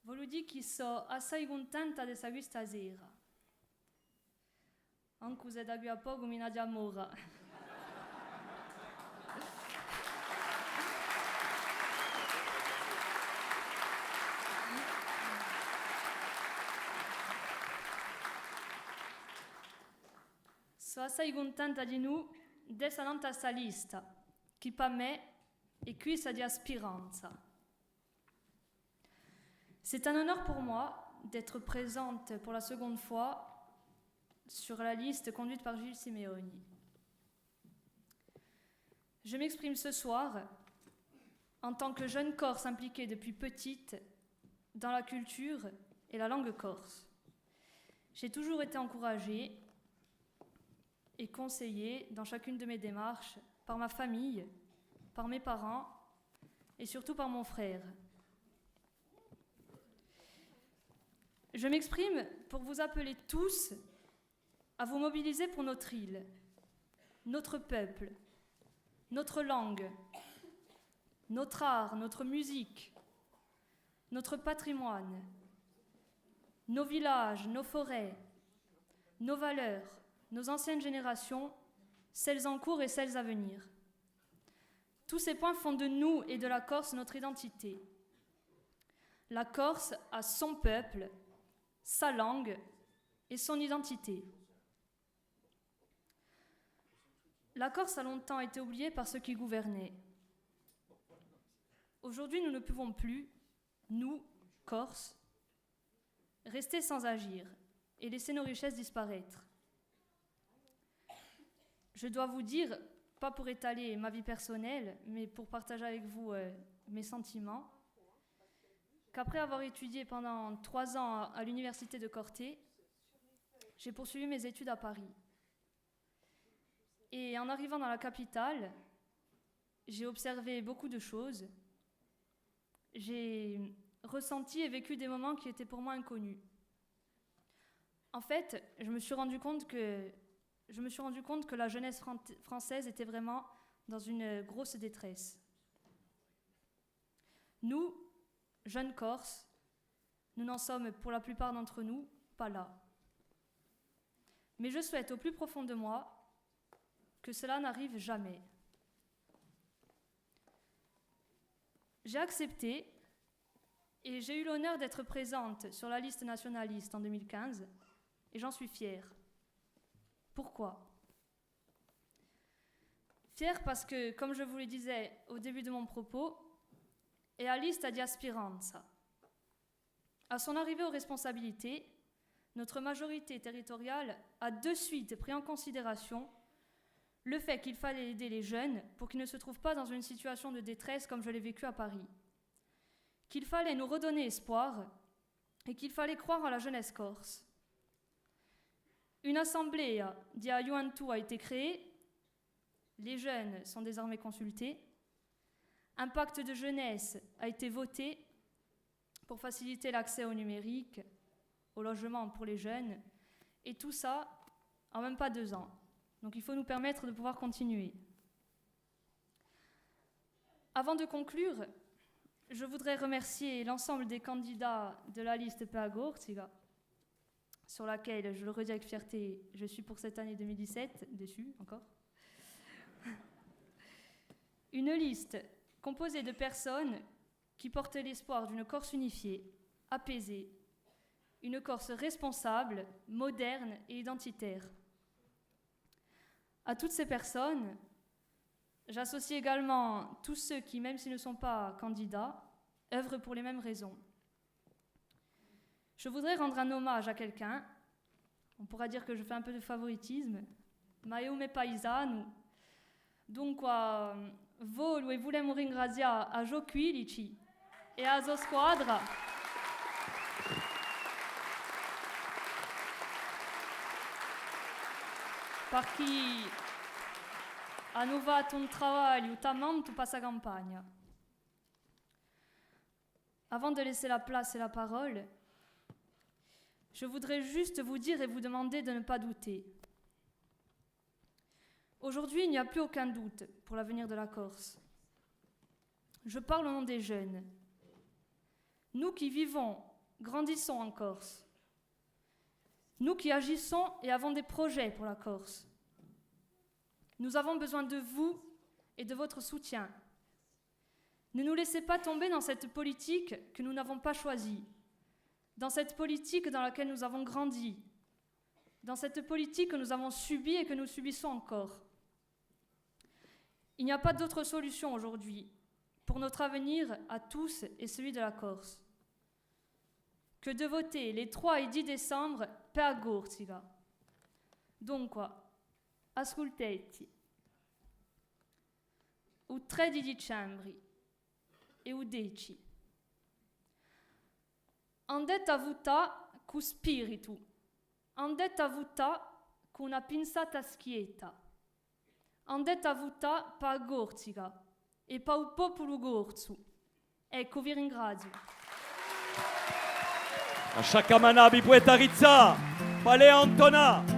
Voglio dire che sono assai contenta di essere qui stasera. Anche se da qui a poco mi nadia mora. Sono assai contenta di noi di essere in questa lista, che per me è questa di aspiranza. C'est un honneur pour moi d'être présente pour la seconde fois sur la liste conduite par Gilles Simeoni. Je m'exprime ce soir en tant que jeune Corse impliquée depuis petite dans la culture et la langue corse. J'ai toujours été encouragée et conseillée dans chacune de mes démarches par ma famille, par mes parents et surtout par mon frère. Je m'exprime pour vous appeler tous à vous mobiliser pour notre île, notre peuple, notre langue, notre art, notre musique, notre patrimoine, nos villages, nos forêts, nos valeurs, nos anciennes générations, celles en cours et celles à venir. Tous ces points font de nous et de la Corse notre identité. La Corse a son peuple, sa langue et son identité. La Corse a longtemps été oubliée par ceux qui gouvernaient. Aujourd'hui, nous ne pouvons plus, nous, Corses, rester sans agir et laisser nos richesses disparaître. Je dois vous dire, pas pour étaler ma vie personnelle, mais pour partager avec vous mes sentiments, qu'après avoir étudié pendant 3 ans à l'université de Corté, j'ai poursuivi mes études à Paris. Et en arrivant dans la capitale, j'ai observé beaucoup de choses. J'ai ressenti et vécu des moments qui étaient pour moi inconnus. En fait, je me suis rendu compte que la jeunesse française était vraiment dans une grosse détresse. Nous, jeunes Corses, nous n'en sommes pour la plupart d'entre nous pas là. Mais je souhaite au plus profond de moi que cela n'arrive jamais. J'ai accepté et j'ai eu l'honneur d'être présente sur la liste nationaliste en 2015 et j'en suis fière. Pourquoi ? Fière parce que, comme je vous le disais au début de mon propos, è la lista di aspiranza. À son arrivée aux responsabilités, notre majorité territoriale a de suite pris en considération le fait qu'il fallait aider les jeunes pour qu'ils ne se trouvent pas dans une situation de détresse comme je l'ai vécu à Paris, qu'il fallait nous redonner espoir et qu'il fallait croire à la jeunesse corse. Une assemblée di Aiuantu a été créée, les jeunes sont désormais consultés. Un pacte de jeunesse a été voté pour faciliter l'accès au numérique, au logement pour les jeunes, et tout ça en même pas 2 ans. Donc il faut nous permettre de pouvoir continuer. Avant de conclure, je voudrais remercier l'ensemble des candidats de la liste Peagorziga, sur laquelle, je le redis avec fierté, je suis pour cette année 2017, dessus encore. Une liste composée de personnes qui portent l'espoir d'une Corse unifiée, apaisée, une Corse responsable, moderne et identitaire. À toutes ces personnes, j'associe également tous ceux qui, même s'ils ne sont pas candidats, œuvrent pour les mêmes raisons. Je voudrais rendre un hommage à quelqu'un, on pourra dire que je fais un peu de favoritisme, ma io me paesano. Dunque, voglio e volemo ringraziare a Gio Quilici e a sua squadra perché hanno fatto un lavoro talmente per questa campagna. Avant de laisser la place et la parole, je voudrais juste vous dire et vous demander de ne pas douter. Aujourd'hui, il n'y a plus aucun doute pour l'avenir de la Corse. Je parle au nom des jeunes. Nous qui vivons grandissons en Corse. Nous qui agissons et avons des projets pour la Corse. Nous avons besoin de vous et de votre soutien. Ne nous laissez pas tomber dans cette politique que nous n'avons pas choisie, dans cette politique dans laquelle nous avons grandi, dans cette politique que nous avons subie et que nous subissons encore. Il n'y a pas d'autre solution aujourd'hui pour notre avenir à tous et celui de la Corse que de voter les 3 et 10 décembre per Gorzica. Dunque, ascoltati, il 3 di dicembre e il 10. Andate a votare con spirito, andate a votare con una pinzata schietta, andate a votare per Gorzica e per il popolo gorzo. Ecco, vi ringrazio. A Chakamana, Bipueta Rizza, Palais Antona.